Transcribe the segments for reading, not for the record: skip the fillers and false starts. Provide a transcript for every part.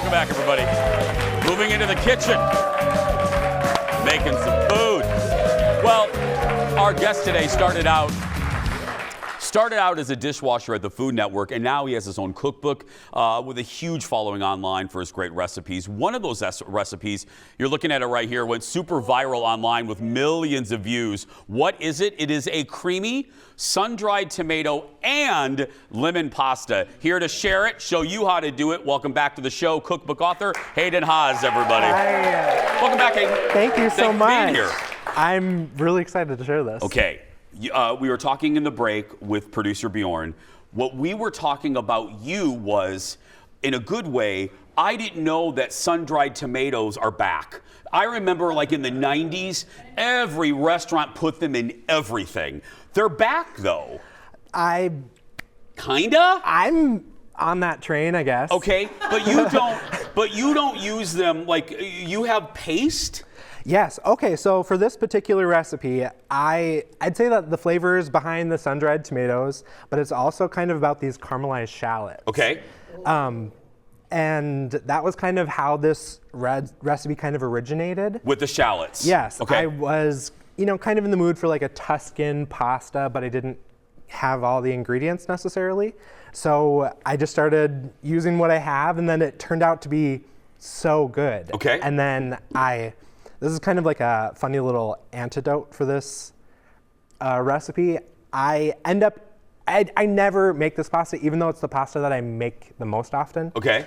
Welcome back, everybody. Moving into the kitchen, making some food. Well, our guest today started out as a dishwasher at the Food Network, and now he has his own cookbook with a huge following online for his great recipes. One of those recipes, you're looking at it right here, went super viral online with millions of views. What is it? It is a creamy, sun-dried tomato and lemon pasta. Here to share it, show you how to do it. Welcome back to the show, cookbook author Hayden Haas, everybody. Hi. Welcome back, Hayden. Thank you so much. Thanks for being here. I'm really excited to share this. Okay. We were talking in the break with producer Bjorn. What we were talking about you was, in a good way, I didn't know that sun-dried tomatoes are back. I remember like in the 90s, every restaurant put them in everything. They're back though. Kinda? I'm on that train, I guess. Okay, but you don't use them, like, you have paste? Yes. Okay. So for this particular recipe, I'd say that the flavor is behind the sun-dried tomatoes, but it's also kind of about these caramelized shallots. Okay. And that was kind of how this recipe kind of originated. With the shallots. Yes. Okay. I was, kind of in the mood for like a Tuscan pasta, but I didn't have all the ingredients necessarily. So I just started using what I have, and then it turned out to be so good. Okay. And then this is kind of like a funny little antidote for this recipe. I never make this pasta, even though it's the pasta that I make the most often. Okay.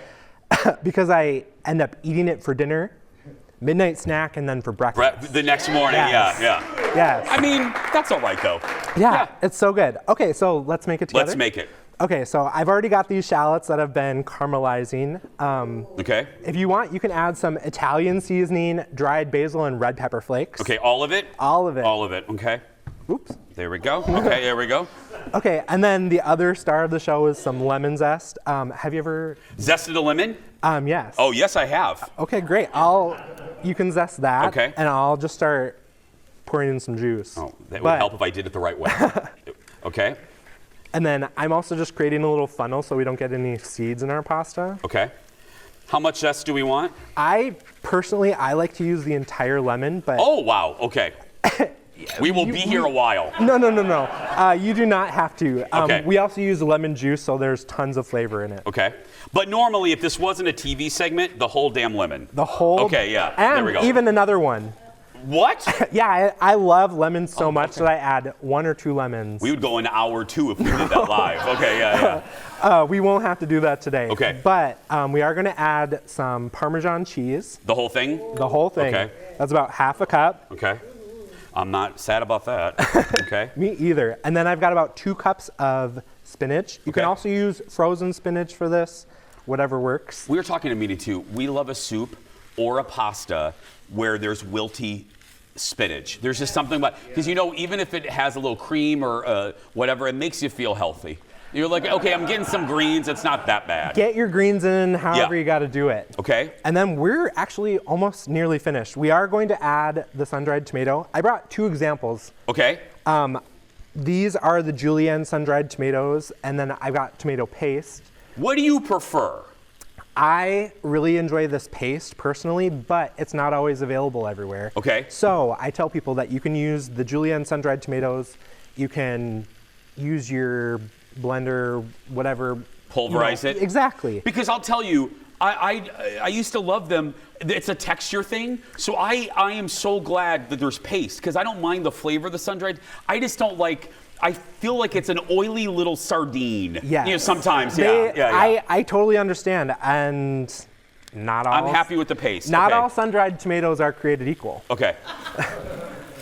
Because I end up eating it for dinner, midnight snack, and then for breakfast. The next morning, Yes. yeah. Yes. I mean, that's all right though. Yeah, it's so good. Okay, so let's make it together. Let's make it. Okay, so I've already got these shallots that have been caramelizing. Okay. If you want, you can add some Italian seasoning, dried basil, and red pepper flakes. Okay, all of it? All of it. All of it, okay. Oops. There we go. Okay, there we go. Okay, and then the other star of the show is some lemon zest. Have you ever? Zested a lemon? Yes. Oh, yes, I have. Okay, great. You can zest that. Okay. And I'll just start pouring in some juice. Oh, that would help if I did it the right way. Okay. And then I'm also just creating a little funnel so we don't get any seeds in our pasta. Okay. How much zest do we want? I like to use the entire lemon, but... Oh, wow, okay. We will be here a while. No. You do not have to. Okay. We also use lemon juice, so there's tons of flavor in it. Okay. But normally, if this wasn't a TV segment, the whole damn lemon. The whole... Okay, yeah, and there we go. even another one. What? Yeah, I love lemons so much that I add 1 or 2 lemons. We would go an hour or 2 if we did that live. Okay, yeah. We won't have to do that today. Okay. But we are going to add some Parmesan cheese. The whole thing? The whole thing. Okay. That's about half a cup. Okay. I'm not sad about that. Okay. Me either. And then I've got about 2 cups of spinach. You can also use frozen spinach for this, whatever works. We were talking to Meaty too. We love a soup or a pasta where there's wilty spinach. There's just something about, because even if it has a little cream or whatever, it makes you feel healthy. You're like, okay, I'm getting some greens. It's not that bad. Get your greens in however you got to do it. Okay. And then we're actually almost nearly finished. We are going to add the sun-dried tomato. I brought 2 examples. Okay. These are the julienne sun-dried tomatoes, and then I've got tomato paste. What do you prefer? I really enjoy this paste personally, but it's not always available everywhere. Okay. So I tell people that you can use the julienne sun-dried tomatoes. You can use your blender, whatever. Pulverize it? Exactly. Because I'll tell you, I used to love them. It's a texture thing. So I am so glad that there's paste, because I don't mind the flavor of the sun-dried. I just don't like... I feel like it's an oily little sardine. Yeah. Sometimes. I totally understand, and not all. I'm happy with the paste. Not all sun-dried tomatoes are created equal. Okay.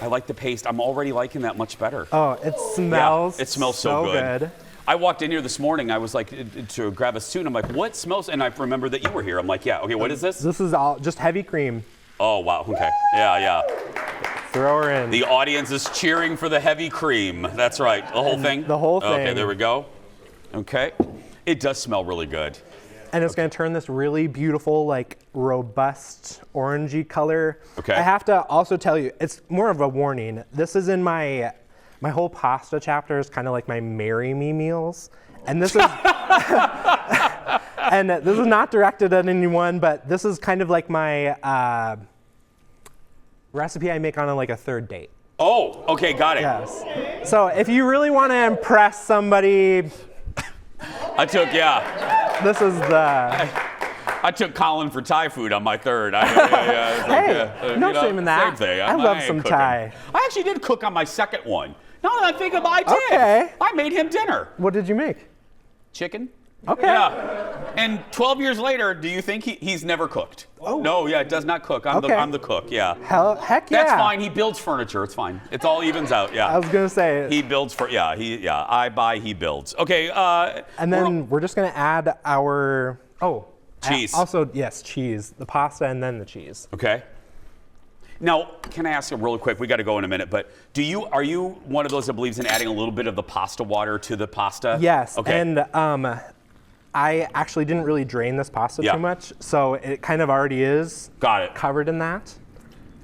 I like the paste. I'm already liking that much better. Oh, it smells. It smells so good. I walked in here this morning. I was like to grab a suit. I'm like, what smells? And I remembered that you were here. I'm like, yeah. Okay, what is this? This is all just heavy cream. Oh wow. Okay. Yeah. Throw her in. The audience is cheering for the heavy cream. That's right. The whole thing? The whole thing. Okay, there we go. Okay. It does smell really good. And it's going to turn this really beautiful, like, robust orangey color. Okay. I have to also tell you, it's more of a warning. This is in my whole pasta chapter is kind of like my marry me meals. And this is And this is not directed at anyone, but this is kind of like my recipe I make on like a third date. Oh, okay, got it. Yes. So if you really want to impress somebody, this is the. I took Colin for Thai food on my third. Hey, no shame in that. Same thing. I love some Thai. I actually did cook on my second one. Now that I think about it, I did. Okay. I made him dinner. What did you make? Chicken. Okay. Yeah. And 12 years later, do you think he's never cooked? Oh. No, yeah, it does not cook. I'm the cook, yeah. Heck yeah. That's fine. He builds furniture. It's fine. It all evens out, yeah. I was going to say. He builds I buy, he builds. Okay. And then we're just going to add our, cheese. Also, yes, cheese. The pasta and then the cheese. Okay. Now, can I ask you real quick? We got to go in a minute, but are you one of those that believes in adding a little bit of the pasta water to the pasta? Yes. Okay. And I actually didn't really drain this pasta too much, so it kind of already is covered in that.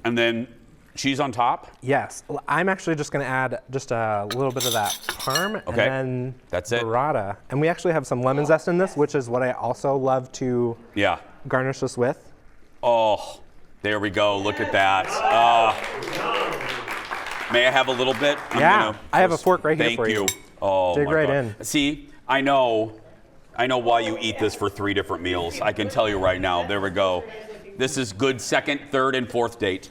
And then cheese on top? Yes. I'm actually just going to add just a little bit of that parm and then that's it. burrata. And we actually have some lemon zest in this, which is what I also love to garnish this with. Oh, there we go. Look at that. May I have a little bit? I have a fork right here for you. Thank you. Oh, dig right God. in. See, I know why you eat this for 3 different meals. I can tell you right now. There we go. This is good second, third, and fourth date.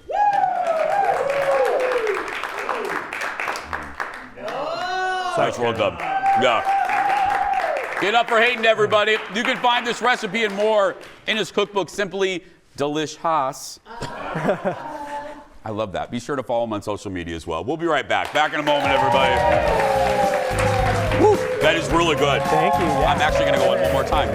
That's real good. Yeah. Get up for Hayden, everybody. You can find this recipe and more in his cookbook, Simply Delish Haas. I love that. Be sure to follow him on social media as well. We'll be right back. Back in a moment, everybody. Woo, that is really good. Thank you. Yeah. I'm actually going to go in one more time.